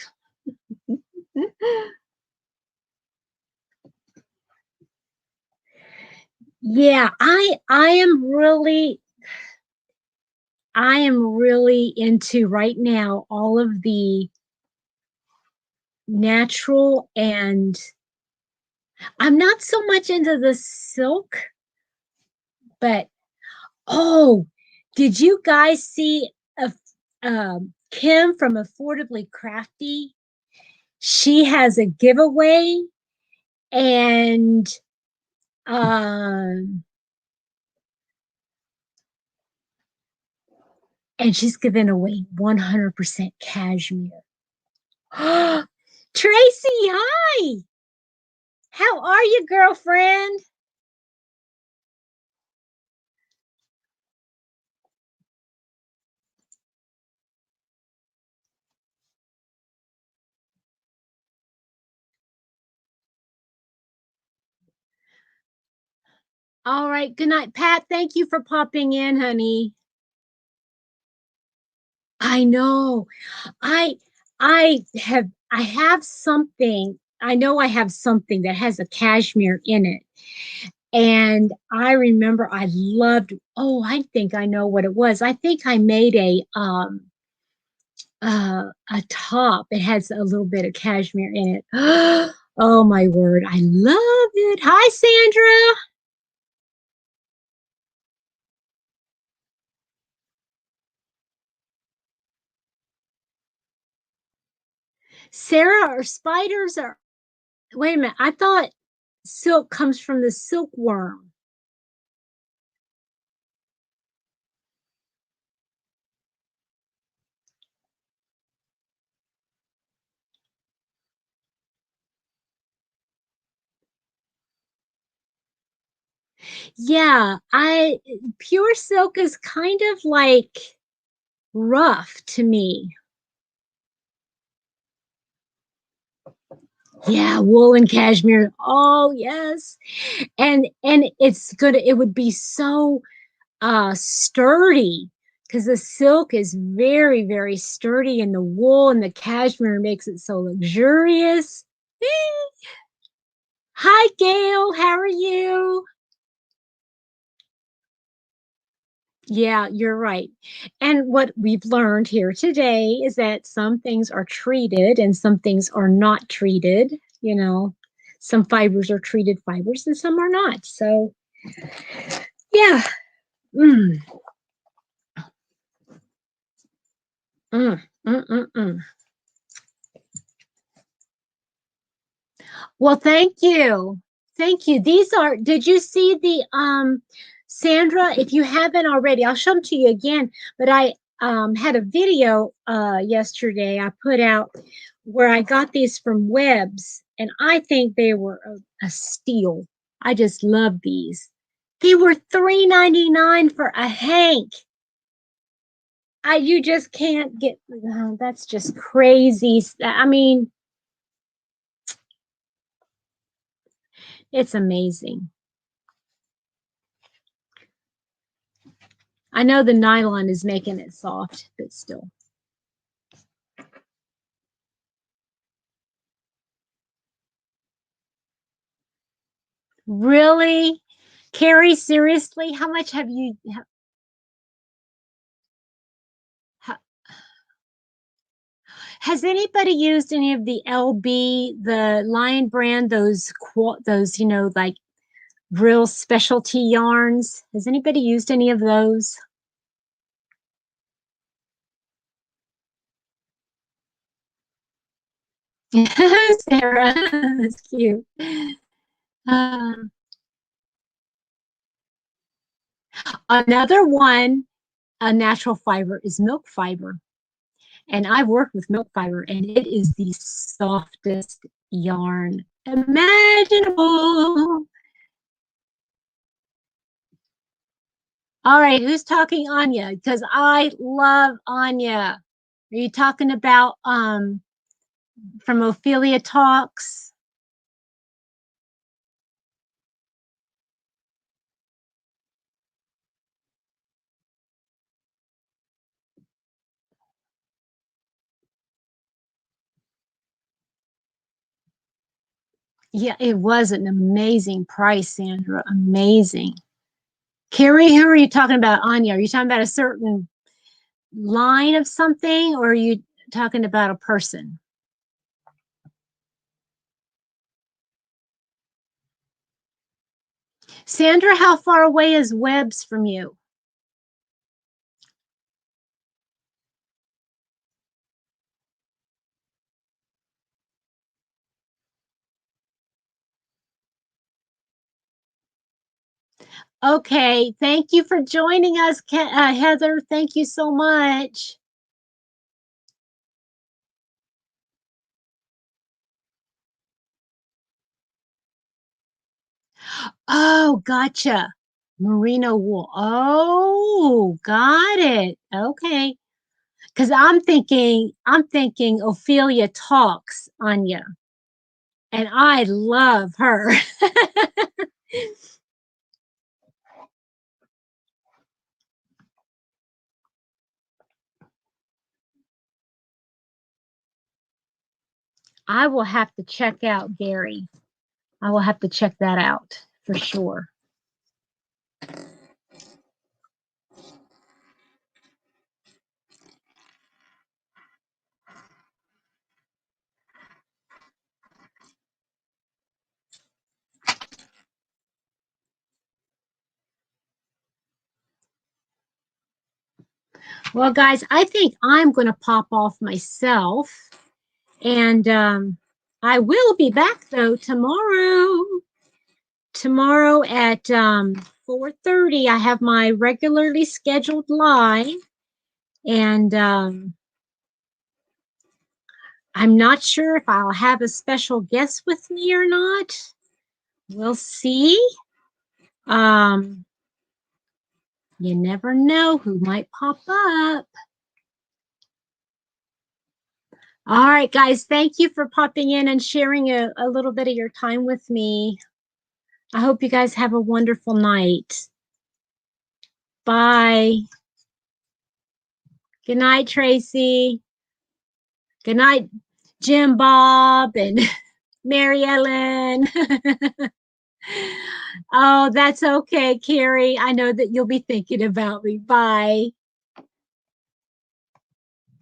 Yeah, I am really into right now all of the natural, and I'm not so much into the silk, but oh, did you guys see a Kim from Affordably Crafty? She has a giveaway, and um and she's giving away 100% cashmere. Tracy, hi. How are you, girlfriend? All right. Good night, Pat. Thank you for popping in, honey. I know. I I have something. I know I have something that has a cashmere in it. And I remember I loved, oh, I think I know what it was. I think I made a top. It has a little bit of cashmere in it. Oh my word. I love it. Hi, Sandra. Sarah, are spiders are, wait a minute. I thought silk comes from the silkworm. Yeah, I pure silk is kind of like rough to me. Yeah, wool and cashmere. Oh, yes. And it's good. It would be so sturdy because the silk is very, very sturdy, and the wool and the cashmere makes it so luxurious. Hi, Gail. How are you? Yeah, you're right. And what we've learned here today is that some things are treated and some things are not treated. You know, some fibers are treated fibers and some are not. So, yeah. Mm, mm, mm. Well, thank you. Thank you. These are, did you see the Sandra, if you haven't already, I'll show them to you again, but I had a video yesterday I put out where I got these from Webs, and I think they were a steal. I just love these. They were $3.99 for a hank. You just can't get, that's just crazy. I mean, it's amazing. I know the nylon is making it soft, but still. Really? Carrie, seriously? How much have you ha, has anybody used any of the LB, the Lion brand, those, like real specialty yarns? Has anybody used any of those? Sarah, that's cute. Um, Another one, a natural fiber, is milk fiber. And I've worked with milk fiber, and it is the softest yarn imaginable. All right, who's talking Anya? Because I love Anya. Are you talking about from Ophelia Talks? Yeah, it was an amazing price, Sandra. Amazing. Carrie, who are you talking about, Anya? Are you talking about a certain line of something, or are you talking about a person? Sandra, how far away is Webb's from you? Okay, thank you for joining us, Heather. Thank you so much. Oh, gotcha. Merino wool. Oh, got it. Okay. Because I'm thinking Ophelia Talks, Anya, and I love her. I will have to check out Gary. I will have to check that out for sure. Well, guys, I think I'm going to pop off myself, and I will be back though tomorrow. Tomorrow at 4:30, I have my regularly scheduled live, and I'm not sure if I'll have a special guest with me or not. We'll see. Um, you never know who might pop up. All right, guys, thank you for popping in and sharing a little bit of your time with me. I hope you guys have a wonderful night. Bye. Good night, Tracy. Good night, Jim Bob and Mary Ellen. Oh, that's okay, Carrie. I know that you'll be thinking about me. Bye.